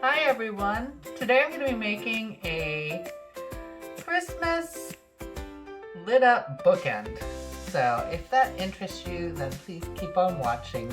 Hi everyone! Today I'm going to be making a Christmas lit up bookend. So if that interests you, then please keep on watching.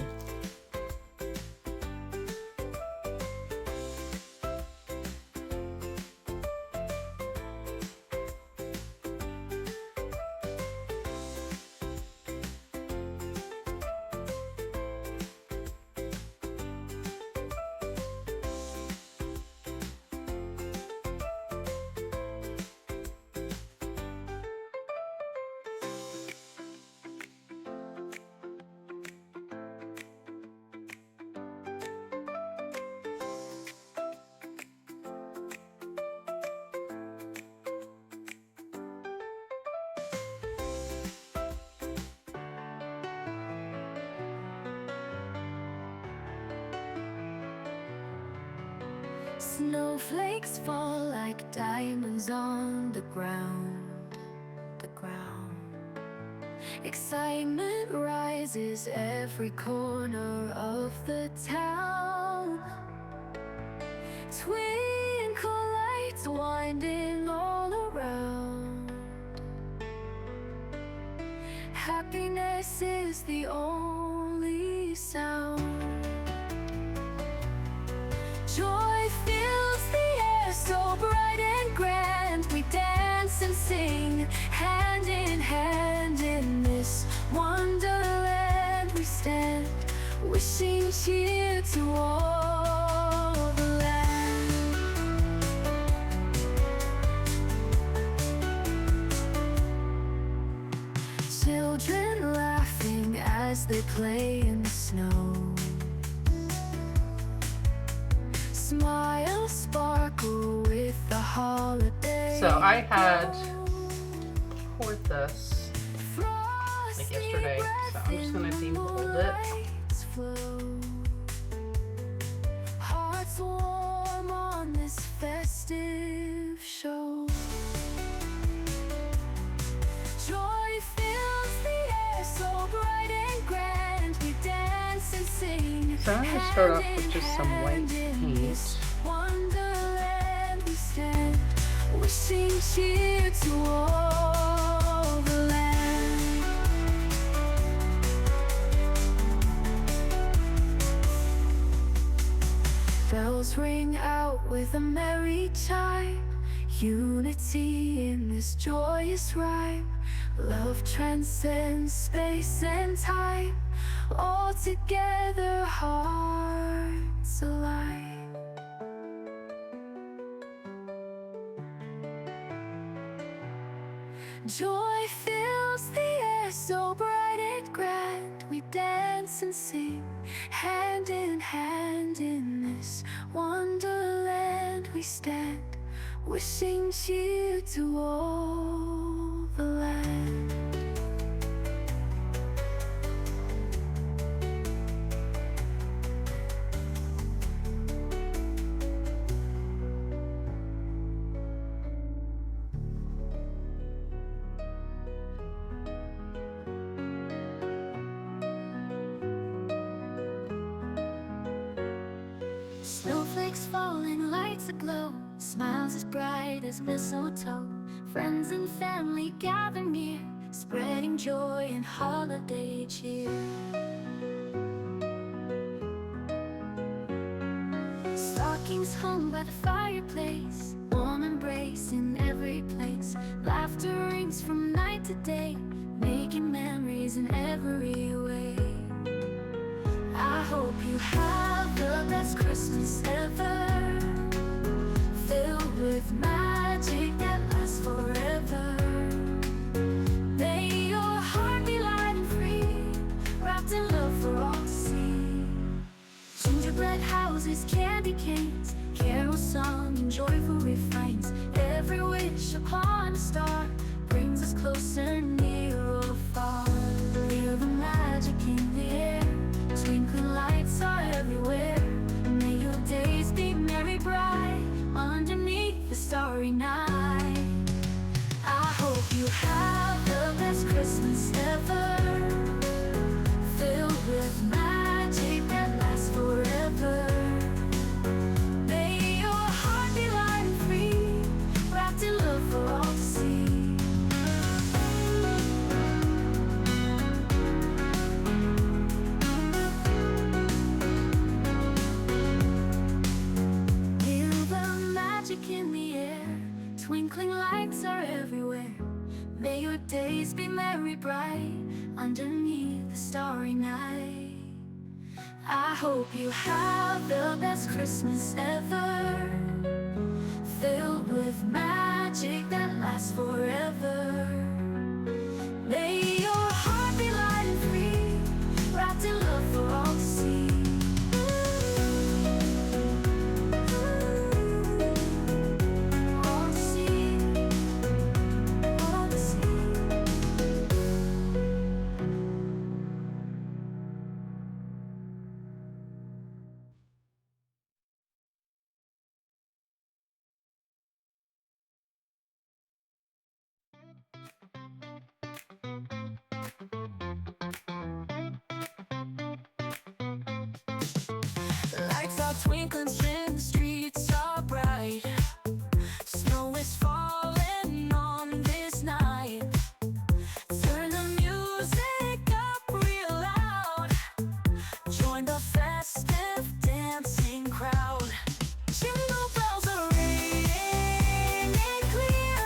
Snowflakes fall like diamonds on the ground, the ground. Excitement rises every corner of the town. Twinkle lights winding all around. Happiness is the only sound. Joy fills the air so bright and grand. We dance and sing, hand in this wonderland. We stand, wishing cheer to all the land. Children laughing as they play in the snow. Smile sparkle with the holiday. So I had poured this like yesterday, so I'm just going to demold it. Hearts warm on this festive show. Joy fills the air so bright and grand. We dance and sing. So I'm going to start off with just some white paint. Wonderland we stand, wishing cheer to all the land. Bells ring out with a merry chime. Unity in this joyous rhyme. Love transcends space and time. All together, hearts align. Joy fills the air so bright and grand. We dance and sing, hand in this wonderland. We stand, wishing cheer to all the land. Snowflakes falling, lights aglow, smiles as bright as mistletoe. Friends and family gather near, spreading joy and holiday cheer. Stockings hung by the fireplace, warm embrace in every place. Laughter rings from night to day, making memories in every way. I hope you have the best Christmas ever, filled with magic that lasts forever. May your heart be light and free, wrapped in love for all to see. Gingerbread houses, candy canes, carol song and joyful refrains. Every wish upon a star brings us closer, near or far. Feel the magic in the air, twinkling lights are everywhere. May your days be merry bright underneath the starry night. I hope you have the best Christmas ever, filled with magic that lasts forever. May Twinkling lights are everywhere. May your days be merry bright underneath the starry night. I hope you have the best Christmas ever, filled with magic that lasts forever. May your heart be light and free, wrapped in love for all to see. All to see, all to see. Lights are twinkling, the streets are bright. Snow is falling on this night. Turn the music up real loud. Join the festive dancing crowd. Jingle bells are ringing clear.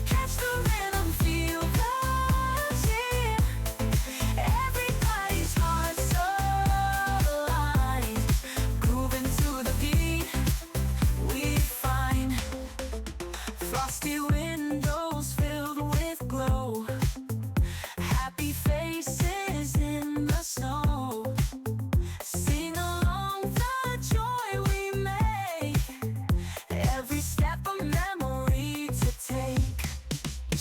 Catch the rhythm, feel the cheer. Everybody's hearts aligned, grooving to the beat we find. Frosty windows filled with glow, happy faces in the snow. Sing along the joy we make, every step a memory to take.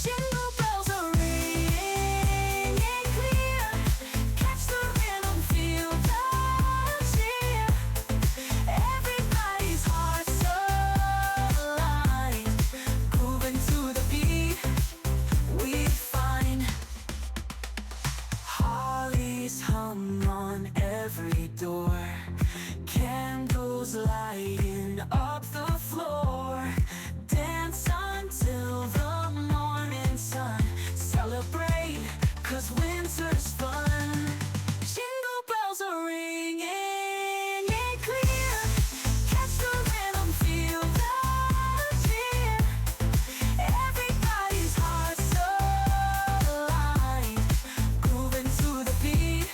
Jingle bells are ringing clear. Catch the rhythm, feel the cheer. Everybody's hearts aligned, grooving to the beat we find. Hollies hung on every door, candles lighting up the floor. Dance until the morning sun. Celebrate, 'cause winter's fun. Jingle bells are ringing clear. Catch the rhythm, feel the cheer. Everybody's hearts aligned, grooving to the beat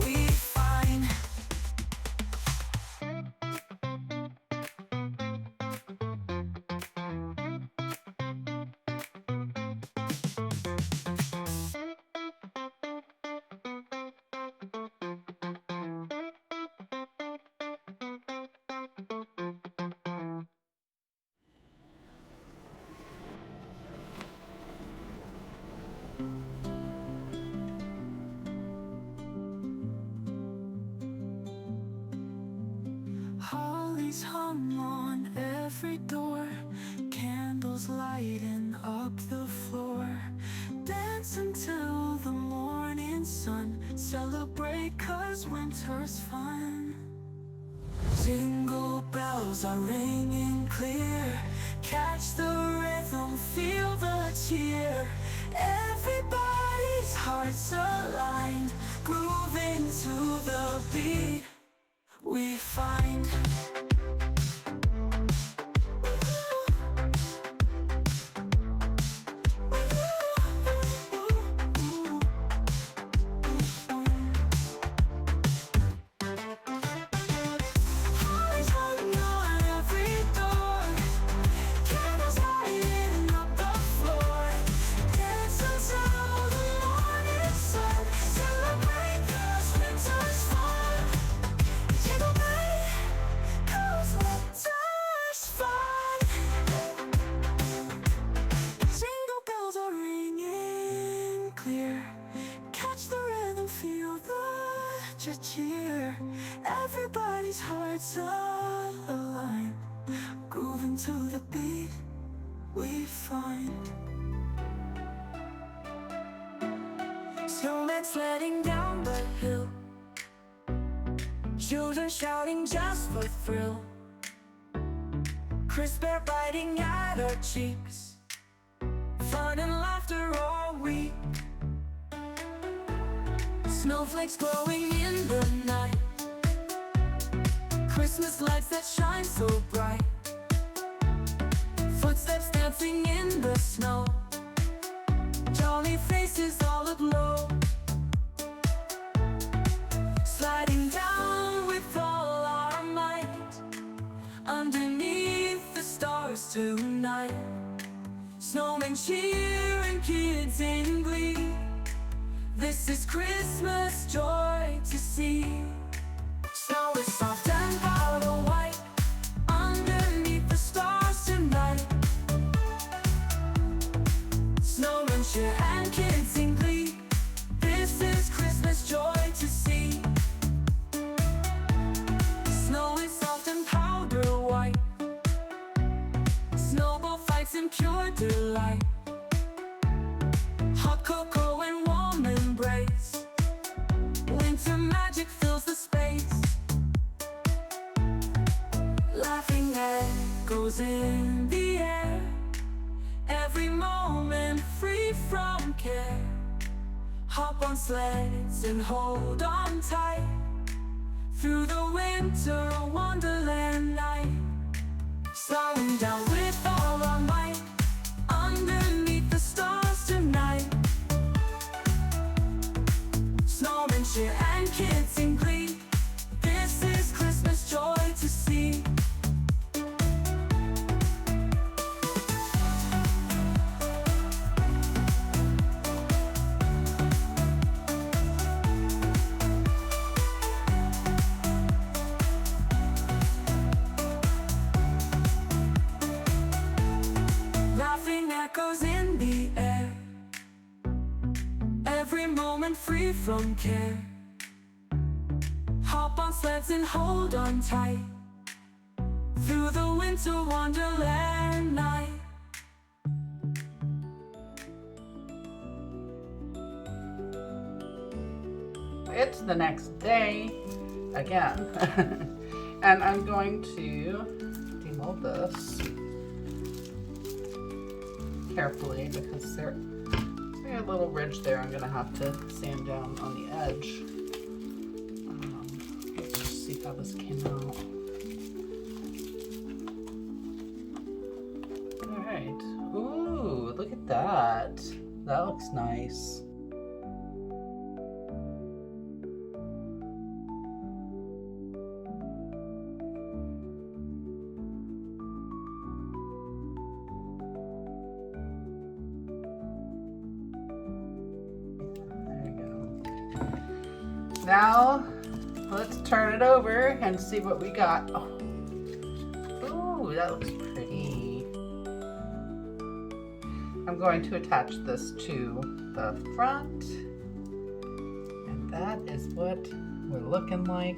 we find. Hollies hung on every door, candles lighting up the floor. Dance until the morning sun. Celebrate, 'cause winter's fun. Jingle bells are ringing clear. Catch the rhythm, feel the cheer. Everybody's hearts aligned, grooving to the beat we find. Hollies hung on every door, candles lighting up the floor. Dance until the morning sun. Celebrate, 'cause winter's fun. Jingle bell, 'cause winter's fun. Jingle bells are ringing clear. Catch the rhythm, feel the cheer. Everybody's hearts aligned, grooving to the beat we find. Snowmen sledding down the hill, children shouting just for thrill. Crisp air biting at our cheeks, fun and laughter all week. Snowflakes glowing in the night, Christmas lights that shine so bright. Footsteps snowflakes dancing in the snow, jolly faces all aglow, sliding down with all our might, underneath the stars tonight. Snowmen cheer and kids in glee. This is Christmas joy to see. Snow is soft and powder white, underneath the stars tonight. Snowmen cheer and kids in glee. This is Christmas joy to see. Snow is soft and powder white, snowball fights in pure delight. Hot cocoa and warm embrace, winter magic fills the space. Laughing echoes in the air, every moment free from care. Hop on sleds and hold on tight, through the winter wonderland night. Slowing down with all our might, underneath the stars tonight. Snowmen cheer and kids in glee. This is Christmas joy to see. Laughing echoes in the air, every moment free from care. Hop on sleds and hold on tight, through the winter wonderland night. It's the next day again. And I'm going to demold this carefully because there's a little ridge there I'm going to have to sand down on the edge. Let's just see how this came out. Alright. Ooh, look at that. That looks nice. Now, let's turn it over and see what we got. Oh. Ooh, that looks pretty. I'm going to attach this to the front. And that is what we're looking like.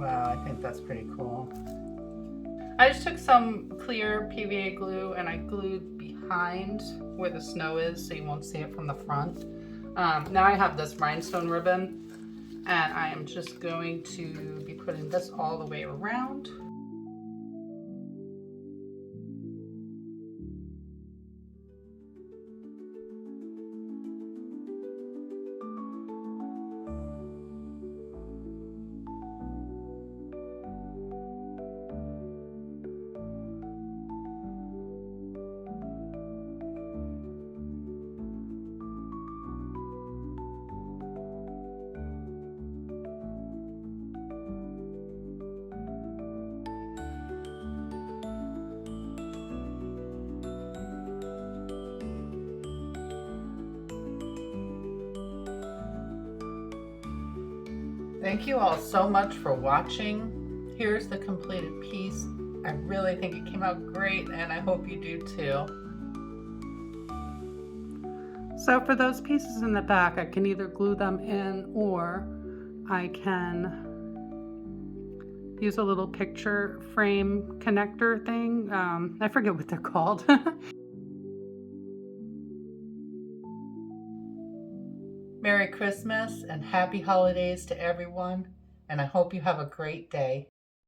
Wow, I think that's pretty cool. I just took some clear PVA glue and I glued behind where the snow is so you won't see it from the front. Now I have this rhinestone ribbon and I am just going to be putting this all the way around. Thank you all so much for watching. Here's the completed piece. I really think it came out great and I hope you do too. So for those pieces in the back, I can either glue them in or I can use a little picture frame connector thing. I forget what they're called. Merry Christmas and happy holidays to everyone, and I hope you have a great day.